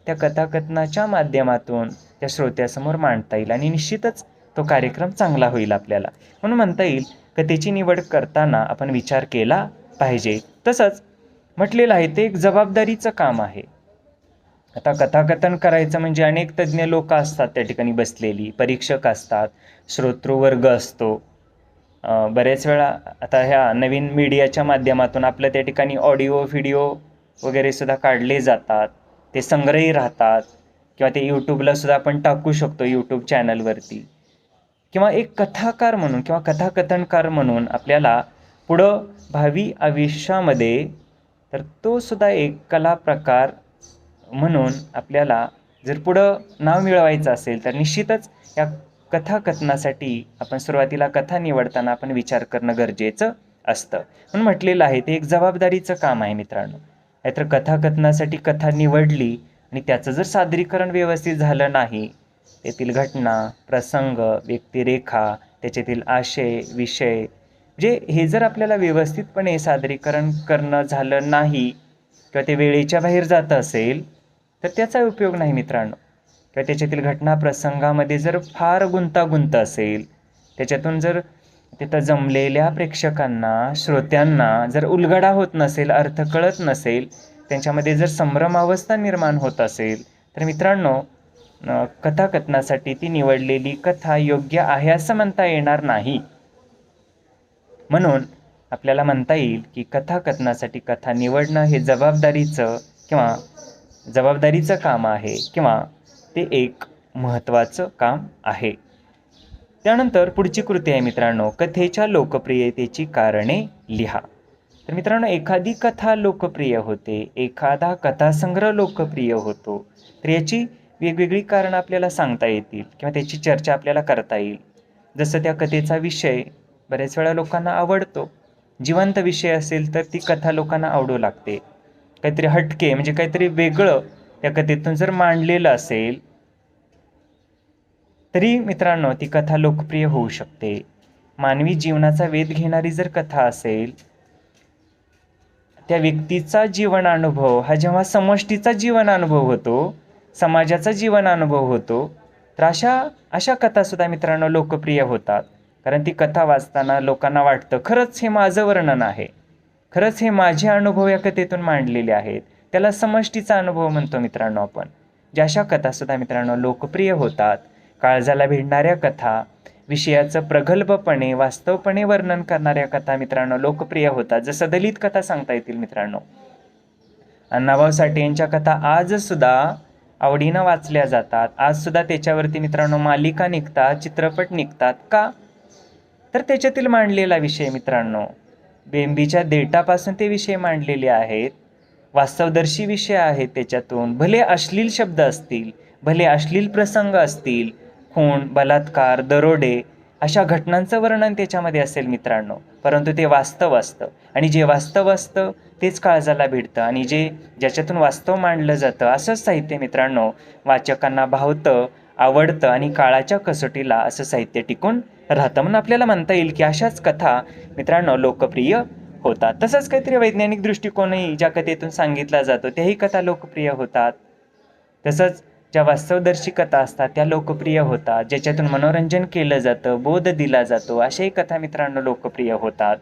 त्या कथाकथनाच्या माध्यमातून त्या श्रोत्यासमोर मांडता येईल आणि निश्चितच तो कार्यक्रम चांगला होईल आपल्याला. म्हणून म्हणता येईल कथेची निवड करताना आपण विचार केला पाहिजे. तसंच म्हटलेलं आहे ते एक जबाबदारीचं काम आहे. आता कथाकथन करायचं म्हणजे अनेक तज्ज्ञ लोक असतात त्या ठिकाणी बसलेली, परीक्षक असतात, श्रोतृवर्ग असतो. बऱ्याच वेळा आता ह्या नवीन मीडियाच्या माध्यमातून आपल्या त्या ठिकाणी ऑडिओ व्हिडिओ वगैरे सुद्धा काढले जातात, ते संग्रही राहतात किंवा ते यूट्यूबला सुद्धा आपण टाकू शकतो, यूट्यूब चॅनलवरती. किंवा एक कथाकार म्हणून किंवा कथाकथनकार म्हणून आपल्याला पुढं भावी आयुष्यामध्ये तर तो सुद्धा एक कला प्रकार म्हणून आपल्याला जर पुढं नाव मिळवायचं असेल तर निश्चितच या कथाकथनासाठी आपण सुरुवातीला कथा निवडताना आपण विचार करणं गरजेचं असतं. म्हणून म्हटलेलं आहे ते एक जबाबदारीचं काम आहे मित्रांनो. नाहीतर कथाकथनासाठी कथा निवडली आणि त्याचं जर सादरीकरण व्यवस्थित झालं नाही, तेथील घटना, प्रसंग, व्यक्तिरेखा, त्याच्यातील आशय, विषय जे हे जर आपल्याला व्यवस्थितपणे सादरीकरण करणं झालं नाही किंवा ते वेळेच्या बाहेर जात असेल तर त्याचा उपयोग नाही मित्रांनो. किंवा त्याच्यातील घटना प्रसंगामध्ये जर फार गुंतागुंत असेल, त्याच्यातून जर तिथं जमलेल्या प्रेक्षकांना, श्रोत्यांना जर उलगडा होत नसेल, अर्थ कळत नसेल, त्यांच्यामध्ये जर संभ्रमावस्था निर्माण होत असेल, तर मित्रांनो कथाकथनासाठी ती निवडलेली कथा योग्य आहे असं म्हणता येणार नाही. म्हणून आपल्याला म्हणता येईल की कथाकथनासाठी कथा निवडणं हे जबाबदारीचं काम आहे किंवा ते एक महत्त्वाचं काम आहे. त्यानंतर पुढची कृती आहे मित्रांनो, कथेच्या लोकप्रियतेची कारणे लिहा. तर मित्रांनो, एखादी कथा लोकप्रिय होते, एखादा कथासंग्रह लोकप्रिय होतो, तर याची वेगवेगळी कारणं आपल्याला सांगता येतील किंवा त्याची चर्चा आपल्याला करता येईल. जसं त्या कथेचा विषय बऱ्याच वेळा लोकांना आवडतो. जिवंत विषय असेल तर ती कथा लोकांना आवडू लागते. काहीतरी हटके म्हणजे काहीतरी वेगळं त्या कथेतून जर मांडलेलं असेल तरी मित्रांनो ती कथा लोकप्रिय होऊ शकते. मानवी जीवनाचा वेध घेणारी जर कथा असेल, त्या व्यक्तीचा जीवनानुभव हा जेव्हा समष्टीचा जीवनानुभव होतो, समाजाचा जीवनानुभव होतो, तर अशा कथासुद्धा मित्रांनो लोकप्रिय होतात. कारण ती कथा वाचताना लोकांना वाटतं खरंच हे माझं वर्णन आहे, खरंच हे माझे अनुभव या कथेतून मांडलेले आहेत. त्याला समष्टीचा अनुभव म्हणतो मित्रांनो आपण. ज्या अशा कथासुद्धा मित्रांनो लोकप्रिय होतात. काळजाला भिडणाऱ्या कथा, विषयाचं प्रगल्भपणे वास्तवपणे वर्णन करणाऱ्या कथा मित्रांनो लोकप्रिय होतात. जसं दलित कथा सांगता येतील मित्रांनो. अण्णाभाऊ साठे यांच्या कथा आजसुद्धा आवडीनं वाचल्या जातात. आजसुद्धा त्याच्यावरती मित्रांनो मालिका निघतात, चित्रपट निघतात. का? तर त्याच्यातील मांडलेला विषय मित्रांनो, बेंबीच्या देठापासून ते विषय मांडलेले आहेत, वास्तवदर्शी विषय आहेत. त्याच्यातून भले अश्लील शब्द असतील, भले अश्लील प्रसंग असतील, खून, बलात्कार, दरोडे अशा घटनांचं वर्णन त्याच्यामध्ये असेल मित्रांनो, परंतु ते वास्तव असतं. आणि जे वास्तव असतं तेच काळजाला भिडतं. आणि ज्याच्यातून वास्तव मांडलं जातं असंच साहित्य मित्रांनो वाचकांना भावतं, आवडतं आणि काळाच्या कसोटीला असं साहित्य टिकून राहतं. म्हणून आपल्याला म्हणता येईल की अशाच कथा मित्रांनो लोकप्रिय होतात. तसंच काहीतरी वैज्ञानिक दृष्टिकोनही ज्या कथेतून सांगितला जातो त्याही कथा लोकप्रिय होतात. तसंच ज्या वास्तवदर्शी कथा असतात त्या लोकप्रिय होतात. ज्याच्यातून मनोरंजन केलं जातं, बोध दिला जातो, अशाही कथा मित्रांनो लोकप्रिय होतात.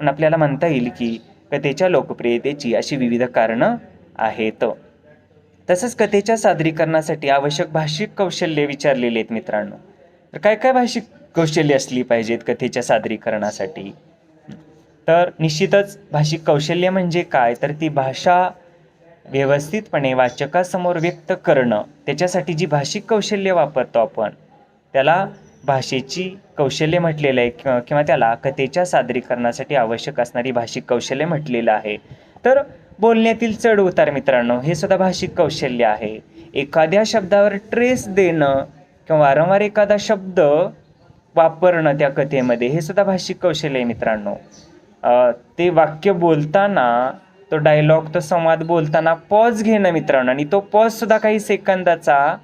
पण आपल्याला म्हणता येईल की कथेच्या लोकप्रियतेची अशी विविध कारणं आहेत. तसंच कथेच्या सादरीकरणासाठी आवश्यक भाषिक कौशल्य विचारलेले आहेत मित्रांनो. तर काय काय भाषिक कौशल्य असली पाहिजेत कथेच्या सादरीकरणासाठी? तर निश्चितच भाषिक कौशल्य म्हणजे काय, तर ती भाषा व्यवस्थितपणे वाचकासमोर व्यक्त करणं. त्याच्यासाठी जी भाषिक कौशल्य वापरतो आपण त्याला भाषेची कौशल्य म्हटलेलं आहे किंवा त्याला कथेच्या सादरीकरणासाठी आवश्यक असणारी भाषिक कौशल्य म्हटलेलं आहे. तर बोलण्यातील चढ उतार मित्रांनो हे सुद्धा भाषिक कौशल्य आहे. एखाद्या शब्दावर ट्रेस देणं किंवा वारंवार एखादा शब्द वापरणं त्या कथेमध्ये हे सुद्धा भाषिक कौशल्य आहे मित्रांनो. ते वाक्य बोलताना, तो डायलॉग, तो संवाद बोलताना पॉज घेणं मित्रांनो, आणि तो पॉजसुद्धा काही सेकंदाचा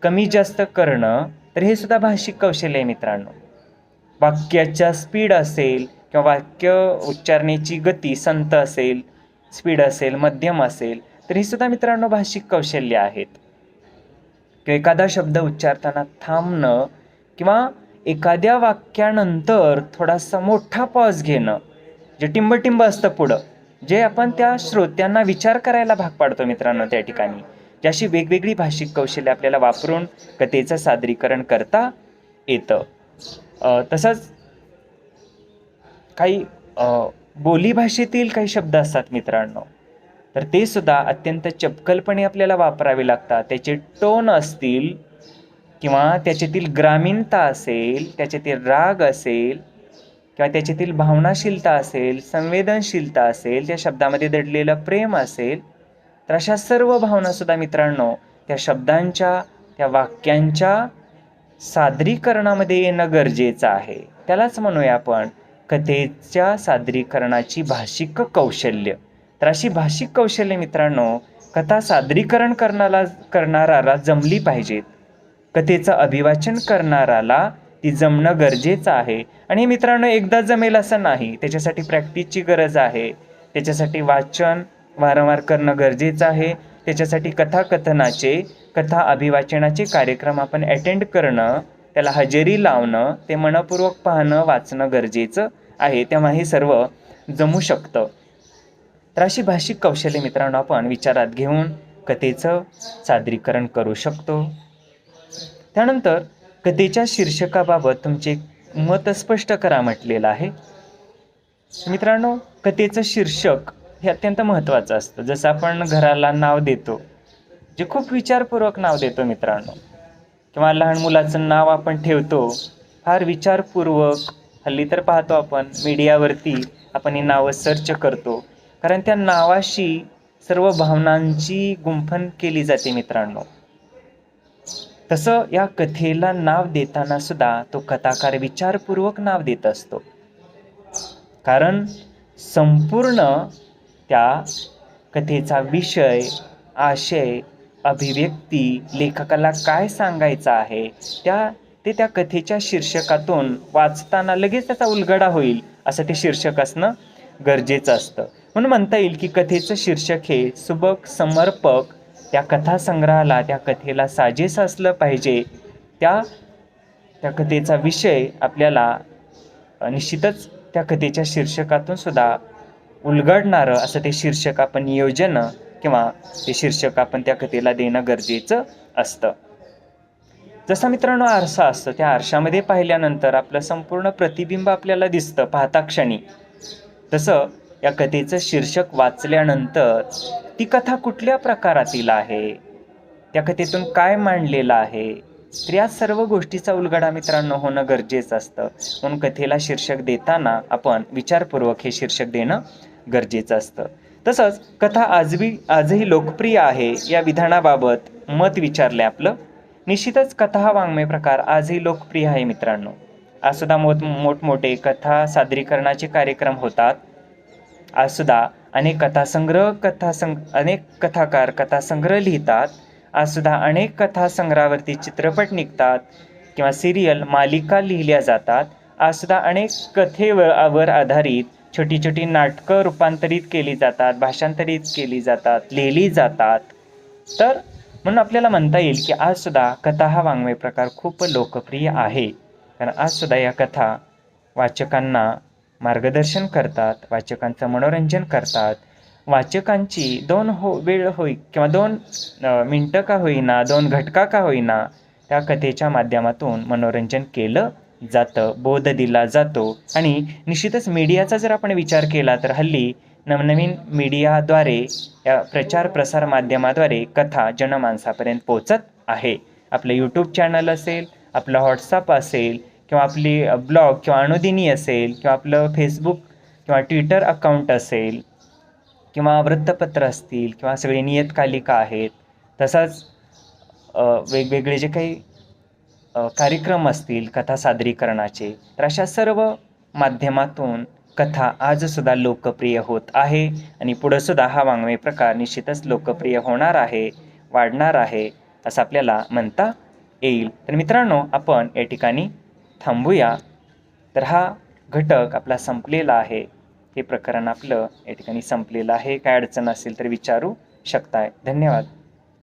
कमी जास्त करणं, तर हे सुद्धा भाषिक कौशल्य आहे मित्रांनो. वाक्याच्या स्पीड असेल किंवा वाक्य उच्चारण्याची गती संत असेल, स्पीड असेल, मध्यम असेल, तर हे सुद्धा मित्रांनो भाषिक कौशल्य आहेत. किंवा एखादा शब्द उच्चारताना थांबणं किंवा एखाद्या वाक्यानंतर थोडासा मोठा पॉज घेणं, जे टिंबटिंब असतं पुढं, जे आपण त्या श्रोत्यांना विचार करायला भाग पाडतो मित्रांनो त्या ठिकाणी. ज्याशी वेगवेगळी भाषिक कौशल्य आपल्याला वापरून कथेचं सादरीकरण करता येतं. तसंच काही बोलीभाषेतील काही शब्द असतात मित्रांनो, तर ते सुद्धा अत्यंत चपकलपणे आपल्याला वापरावे लागतात. त्याचे टोन असतील किंवा त्याच्यातील ग्रामीणता असेल, त्याच्यातील राग असेल किंवा त्याच्यातील भावनाशीलता असेल, संवेदनशीलता असेल, त्या शब्दामध्ये दडलेलं प्रेम असेल, तर अशा सर्व भावनासुद्धा मित्रांनो त्या शब्दांच्या, त्या वाक्यांच्या सादरीकरणामध्ये येणं गरजेचं आहे. त्यालाच म्हणूया आपण कथेच्या सादरीकरणाची भाषिक कौशल्य. तर अशी भाषिक कौशल्य मित्रांनो कथा सादरीकरण करणाराला जमली पाहिजेत. कथेचं अभिवाचन करणाराला ती जमणं गरजेचं आहे. आणि मित्रांनो एकदा जमेल असं नाही, त्याच्यासाठी प्रॅक्टिसची गरज आहे. त्याच्यासाठी वाचन वारंवार करणं गरजेचं आहे. त्याच्यासाठी कथाकथनाचे कथा अभिवाचनाचे कार्यक्रम आपण अटेंड करणं, त्याला हजेरी लावणं, ते मनपूर्वक पाहणं वाचणं गरजेचं आहे, तेव्हा हे सर्व जमू शकतं. तर अशी भाषिक कौशल्य मित्रांनो आपण विचारात घेऊन कथेचं सादरीकरण करू शकतो. त्यानंतर कथेच्या शीर्षकाबाबत तुमचे मत स्पष्ट करा म्हटलेलं आहे. मित्रांनो, कथेचं शीर्षक हे अत्यंत महत्त्वाचं असतं. जसं आपण घराला नाव देतो, जे खूप विचारपूर्वक नाव देतो मित्रांनो, किंवा लहान मुलाचं नाव आपण ठेवतो फार विचारपूर्वक. हल्ली तर पाहतो आपण मीडियावरती आपण ही नावं सर्च करतो, कारण त्या नावाशी सर्व भावनांची गुंफण केली जाते मित्रांनो. तसं या कथेला नाव देताना सुद्धा तो कथाकार विचारपूर्वक नाव देत असतो, कारण संपूर्ण त्या कथेचा विषय, आशय, अभिव्यक्ती, लेखकाला काय सांगायचं आहे त्या कथेच्या शीर्षकातून वाचताना लगेच त्याचा उलगडा होईल असं ते शीर्षक असणं गरजेचं असतं. म्हणून म्हणता येईल की कथेचं शीर्षक हे सुबक, समर्पक त्या कथासंग्रहाला, त्या कथेला साजेसं असलं पाहिजे. त्या कथेचा विषय आपल्याला निश्चितच त्या कथेच्या शीर्षकातून सुद्धा उलगडणारं असं ते शीर्षक आपण नियोजन किंवा ते शीर्षक आपण त्या कथेला देणं गरजेचं असतं. जसा मित्रांनो आरसा असतं, त्या आरशामध्ये पाहिल्यानंतर आपलं संपूर्ण प्रतिबिंब आपल्याला दिसतं पाहता क्षणी. तसं या कथेचं शीर्षक वाचल्यानंतर ती कथा कुठल्या प्रकारातील आहे, त्या कथेतून काय मांडलेलं आहे, तर या सर्व गोष्टीचा उलगडा मित्रांनो होणं गरजेचं असतं. म्हणून कथेला शीर्षक देताना आपण विचारपूर्वक हे शीर्षक देणं गरजेचं असतं. तसंच कथा आजही लोकप्रिय आहे या विधानाबाबत मत विचारलं आपलं. निश्चितच कथा हा वाङ्मय प्रकार आजही लोकप्रिय आहे मित्रांनो. आजसुद्धा मोठमोठे कथा सादरीकरणाचे कार्यक्रम होतात. आजसुद्धा अनेक अनेक कथाकार कथासंग्रह लिहितात. आजसुद्धा अनेक कथासंग्रहावरती चित्रपट निघतात किंवा सिरियल, मालिका लिहिल्या जातात. आजसुद्धा अनेक कथेवर आधारित छोटी छोटी नाटकं रूपांतरित केली जातात, भाषांतरित केली जातात, लिहिली जातात. तर म्हणून आपल्याला म्हणता येईल की आजसुद्धा कथा हा वाङ्मय प्रकार खूप लोकप्रिय आहे. कारण आजसुद्धा या कथा वाचकांना मार्गदर्शन करतात, वाचकांचं मनोरंजन करतात. वाचकांची वेळ होई किंवा 2 मिनटं का होईना, 2 घटका का होईना, त्या कथेच्या माध्यमातून मनोरंजन केलं जातं, बोध दिला जातो. आणि निश्चितच मीडियाचा जर आपण विचार केला तर हल्ली नवनवीन मीडियाद्वारे, या प्रचार प्रसार माध्यमाद्वारे कथा जनमानसापर्यंत पोचत आहे. आपलं यूट्यूब चॅनल असेल, आपलं व्हॉट्सअप असेल, किंवा आपली ब्लॉग किंवा अनुदिनी असेल, किंवा आपलं फेसबुक किंवा ट्विटर अकाउंट असेल, किंवा वृत्तपत्र असतील, किंवा सगळी नियतकालिका आहेत. तसंच वेगवेगळे जे काही कार्यक्रम असतील कथा सादरीकरणाचे, तर अशा सर्व माध्यमातून कथा आजसुद्धा लोकप्रिय होत आहे. आणि पुढंसुद्धा हा वाङ्मय प्रकार निश्चितच लोकप्रिय होणार आहे, वाढणार आहे असं आपल्याला म्हणता येईल. तर मित्रांनो, आपण या ठिकाणी थांबूया. तर हा घटक आपला संपलेला आहे, हे प्रकरण आपलं या ठिकाणी संपलेलं आहे. काय अडचण असेल तर विचारू शकताय. धन्यवाद.